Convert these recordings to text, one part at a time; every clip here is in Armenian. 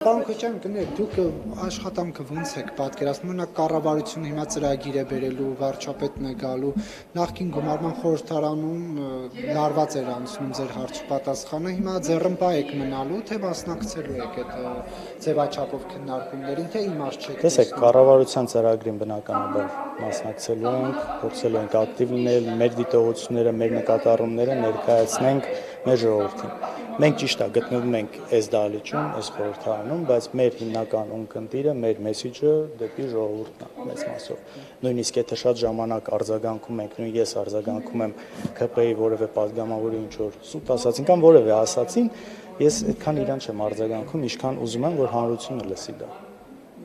Պարոն Քոչարյան, կներեք, դուք աշխատանքը ոնց եք պատկերացնում, օրինակ կառավարությունը հիմա ծրագիր է բերելու, վարչապետն է գալու, նախկին գումարման խորհրդարանում լարված էր անցնում ձեր հարցուպատասխանը, հիմա ձեռնպահ եք մնալու, թե մասնակցելու եք այդ ձևաչափով քննարկումներին, թե իմաստ չեք։ Տեսեք, կառավարության ծրագրին բնականաբար մասնակցելու ենք, փորձելու ենք ակտիվ լինել, մեր դիտողությունները, մեր նկատառումները ներկայացնենք մեր ժողովրդին։ Մենք ճիշտ է գտնվում ենք այս դահլիճում, այս խորհրդարանում, բայց մեր հիմնական ունկնդիրը, մեր մեսիջը դեպի ժողովուրդն է մեծ մասով։ Նույնիսկ եթե շատ ժամանակ արձագանքում ենք, նույն ես արձագանքում եմ ԿՊ-ի որևէ падգամավորի ինչ որ սուտ ասացին կամ որևէ ասացին, ես այդքան իրան չեմ արձագանքում, ինչքան ուզում եմ, որ հանրությունը լսի դա։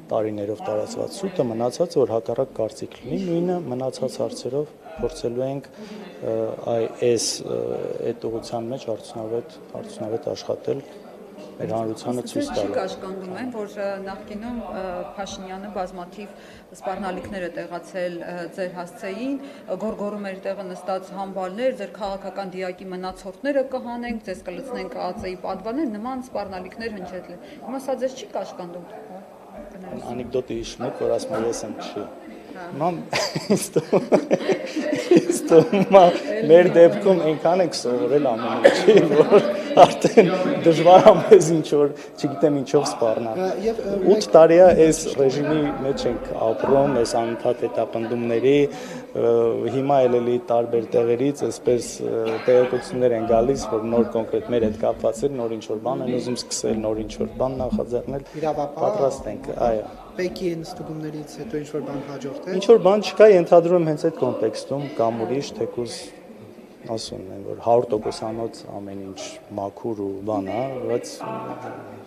Տարիներով տարածված սուտը մնացած որ հակառակ կարծիք լինի, նույնը մնացած հարցերով փորձելու ենք այս այդ ուղղության մեջ արդյունավետ աշխատել մեր հանրությանը ցույց տալ։ Կաշկանդում են, որ նախկինում Փաշինյանը բազմաթիվ սպառնալիքներ է տեղացել ձեր հասցեին, գորգորում էր տեղը նստած համբալներ, ձեր քաղաքական դիակի մնացորդները կհանենք, ձեզ կլցնենք ԱԱԾ-ի պատվաներ, նման սպառնալիքներ հնչեցել։ Հիմա սա ձեզ չի կաշկանդում։ Անեկդոտը հիշում եք, որ ասում եմ ես եմ չի։ Մամ, մեր դեպքում այնքան ենք սովորել ամեն ինչի, որ արդեն դժվար է մեզ ինչ-որ, չգիտեմ ինչով սպառնալ։ 8 տարի է այս ռեժիմի մեջ ենք ապրում, այս անընդհատ հետապնդումների, հիմա էլի տարբեր տեղերից այսպես տեղեկություններ են գալիս, որ նոր կոնկրետ մեր հետ կապված էր, նոր ինչ-որ բան են ուզում սկսել, նոր ինչ-որ բան նախաձեռնել, պատրաստ ենք, այո։ Պեկի նստուգումներից հետո ինչ-որ բան հաջորդ է։ Ինչ-որ բան չկա, ենթադրում եմ հենց այդ կոնտեքստում կամ ուրիշ թեկուզ ասում են, որ 100%-անոց ամեն ինչ մաքուր ու բան է, բայց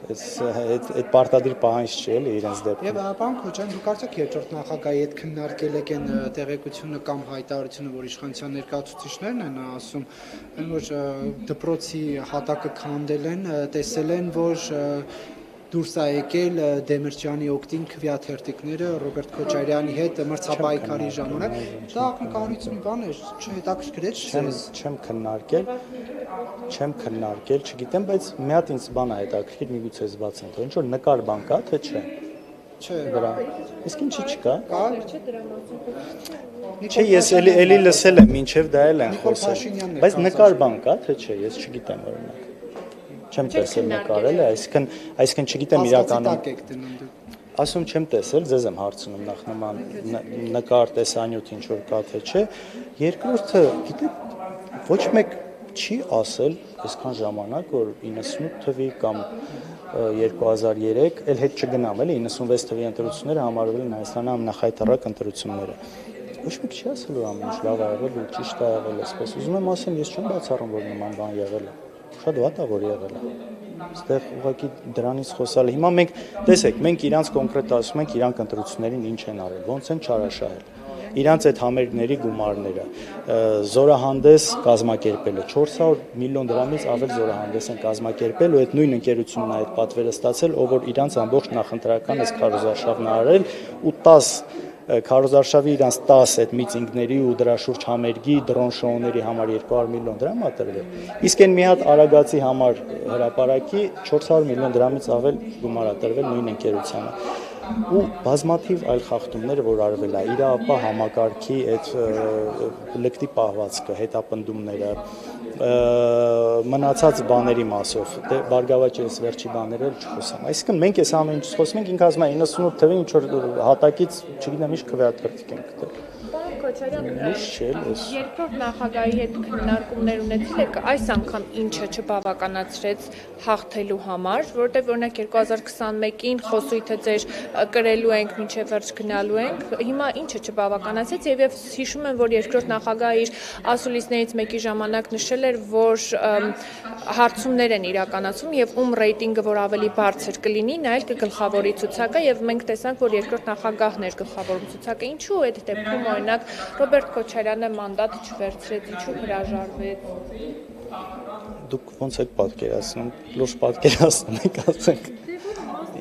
այդ պարտադիր պահանջ չի էլի իրենց դեպքում։ Եվ պարոն Քոչարյան, դուք արդյոք երկրորդ նախագահի հետ քննարկել եք այն տեղեկությունը կամ հայտարարությունը, որ իշխանության ներկայացուցիչներն են ասում, որ դպրոցի հատակը քանդել են, տեսել են, որ դուրս է եկել Դեմիրճյանի օգտին քվեաթերթիկները Ռոբերտ Քոչարյանի հետ մրցապայքարի ժամանակ, դա ակնկալիք մի բան է, չհետաքրքրեց ձեզ։ Չեմ քննարկել, չգիտեմ, բայց մի հատ ինձ բան է հետաքրքիր, միգուցե զբացեն, թե ինչ որ նկար բան կա, թե չէ։ Չէ, դրա։ Իսկ ինչի չկա։ Կա։ Չէ, ես էլի լսել եմ, ինչև դա էլ են խոսել։ Բայց նկար բան կա, թե չէ, ես չգիտեմ օրինակ։ Չեմ տեսել նկարել, այսինքն չգիտեմ իրականում։ Ասում չեմ տեսել, ձեզ եմ հարցնում նախ նման նկար տեսանյութ ինչ որ կա թե չէ։ Երկրորդը, գիտեք, ոչ մեկ չի ասել այսքան ժամանակ, որ 98 թվի կամ 2003, էլ հետ չգնամ, էլի 96 թվի ընտրությունները համարվել են Հայաստանի ամենախայտառակ ընտրությունները։ Ոչ մեկ չի ասել, որ ամեն ինչ լավ է եղել ու ճիշտ է եղել, այսպես։ Ուզում եմ ասեմ, ես չեմ բացառում, որ նման բան եղել է։ Շատ վատ է որ եղել է։ Այստեղ ուղղակի դրանից խոսալ։ Հիմա մենք տեսեք, մենք իրանց կոնկրետ ասում ենք, իրանք ընտրություններին ինչ են արել, ոնց են չարաշահել։ Իրանց այդ համերգների գումարները, զորահանդես կազմակերպելը 400 միլիոն դրամից ավել զորահանդես են կազմակերպել ու այդ նույն ընկերությունն է այդ պատվերը ստացել, ով որ իրանց ամբողջ նախընտրական այս քարոզարշավն է արել ու 10 քարոզարշավի իրանց 10 այդ միտինգների ու դրա շուրջ համերգի դրոն շոուների համար 200 միլիոն դրամ է տրվել։ Իսկ այն մի հատ Արագածի համար հրապարակի 400 միլիոն դրամից ավել գումար է տրվել նույն ընկերությանը։ Ու բազմաթիվ այլ խախտումներ, որ արվել է, իրավապահ համակարգի այդ լկտի պահվածքը, հետապնդումները, մնացած բաների մասով, դե բարգավաճ ես վերջի բաները չխոսեմ։ Այսինքն մենք այս ամեն ինչից խոսում ենք, ինքը ասում է 98 թվին ինչ որ հատակից, չգիտեմ, ինչ քվեաթերթիկ ենք գտել։ Երկրորդ նախագահի հետ քննարկումներ ունեցել եք այս անգամ ինչը չբավականացրեց հաղթելու համար, որտեղ օրինակ 2021-ին խոսույթը ձեր կրելու ենք մինչև վերջ գնալու ենք, հիմա ինչը չբավականացեց եւ հիշում եմ, որ երկրորդ նախագահը իր ասուլիսներից մեկի ժամանակ նշել էր, որ հարցումներ են իրականացում եւ ում ռեյտինգը որ ավելի բարձր կլինի, նայել կգլխավորի ցուցակը եւ մենք տեսանք, որ երկրորդ նախագահն էր գլխավորում ցուցակը, ինչու այդ դեպքում օրինակ Ռոբերտ Քոչարյանը մանդատ չվերցրեց, ինչու հրաժարվեց։ Դուք ոնց եք պատկերացնում, լուրջ պատկերացնում եք, ասենք,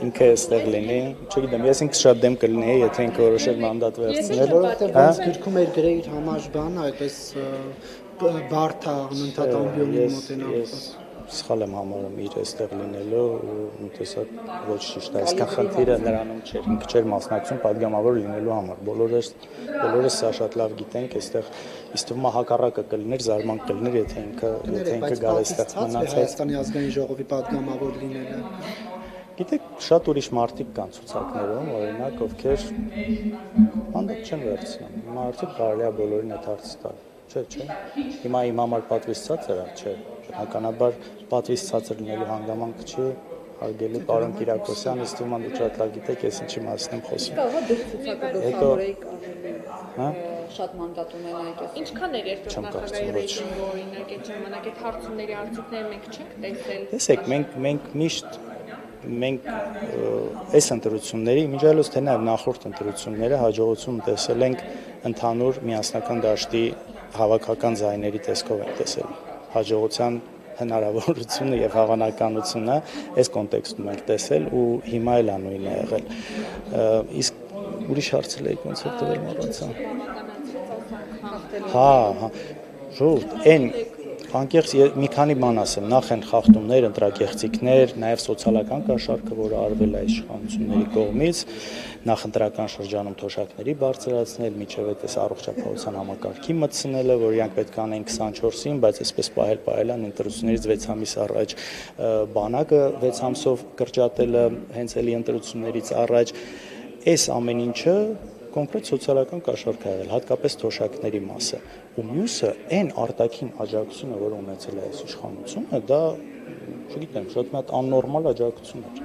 ինքը այստեղ լինի, չգիտեմ, ես ինքս շատ դեմ կլինեի, եթե ինքը որոշեր մանդատ վերցնել, որովհետև ոնց գրքում էր գրել իր համար բանը, այդպես բարդ է անընդհատ ամբիոնին մոտենալու։ սխալ եմ համարում իր այստեղ լինելը ու տեսակ ոչ ճիշտ է, այսքան խնդիրը նրանում չէր, ինքը չէր մասնակցում падգամավոր լինելու համար, բոլորս սա շատ լավ գիտենք, այստեղ իսկ թվում է հակառակը կլիներ, զարմանք կլիներ, եթե ինքը գալ այստեղ մնացած Հայաստանի ազգային ժողովի падգամավոր լինելը Գիտեք, շատ ուրիշ մարդիկ կան ցուցակներում, օրինակ, ովքեր հանդեպ չեն վերցնում։ Հիմա արդյոք կարելի է բոլորին այդ հարցը տալ։ Չէ։ Հիմա իմ համար պատվից ցածր է, չէ։ Բնականաբար պատվից ցածր լինելու հանգամանք չի, հարգելի պարոն Կիրակոսյան, ըստ ումա դուք շատ լավ գիտեք, ես ինչի մասին եմ խոսում։ Կարող է դուք ցուցակը գլխավորեիք ավելի շատ մանդատ ունենայիք։ Ինչքան էր երկրորդ նախագահի ռեյտինգը օրինակ այդ ժամանակ այդ հարցումների արդյունքները մենք չենք տեսել։ Տեսեք, մենք միշտ այս ընտրությունների, իմիջիայլոց թե նաև նախորդ ընտրությունները հաջողություն տեսել ենք ընդհանուր միասնական դաշտի հավաքական ձայների տեսքով ենք տեսել։ Հաջողության հնարավորությունը եւ հավանականությունը այս կոնտեքստում ենք տեսել ու հիմա էլ անույնն է եղել։ Իսկ ուրիշ հարցեր եք ոնց է տվել մոռացա։ Հա, ժողովուրդ, այն անկեղծ մի քանի բան ասեմ, նախ են խախտումներ, ընտրակեղծիքներ, նաև սոցիալական կաշառքը, որը արվել է իշխանությունների կողմից, նախընտրական շրջանում թոշակների բարձրացնել, միջև այս առողջապահության համակարգի մտցնելը, որ իրանք պետք է անեն 24-ին, բայց այսպես պահել են ընտրություններից 6 ամիս առաջ, բանակը 6 ամսով կրճատելը հենց էլի ընտրություններից առաջ, այս ամեն ինչը կոնկրետ սոցիալական կաշառք է եղել, հատկապես թոշակների մասը, ու մյուսը այն արտաքին աջակցությունը, որ ունեցել է այս իշխանությունը, դա, չգիտեմ, շատ մի հատ աննորմալ աջակցություն էր,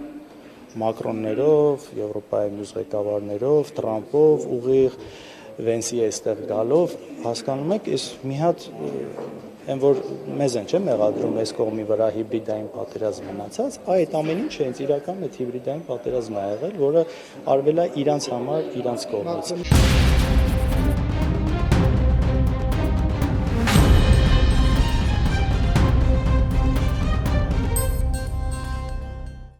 Մակրոններով, Եվրոպայի մյուս ղեկավարներով, Տրամպով, ուղիղ Վենսի այստեղ գալով, հասկանում եք, այս մի հատ այն որ մեզ են չէ մեղադրում այս կողմի վրա հիբրիդային պատերազմ մնացած, այդ ամեն ինչը հենց իրական այդ հիբրիդային պատերազմն է եղել, որը արվել է իրանց համար, իրանց կողմից։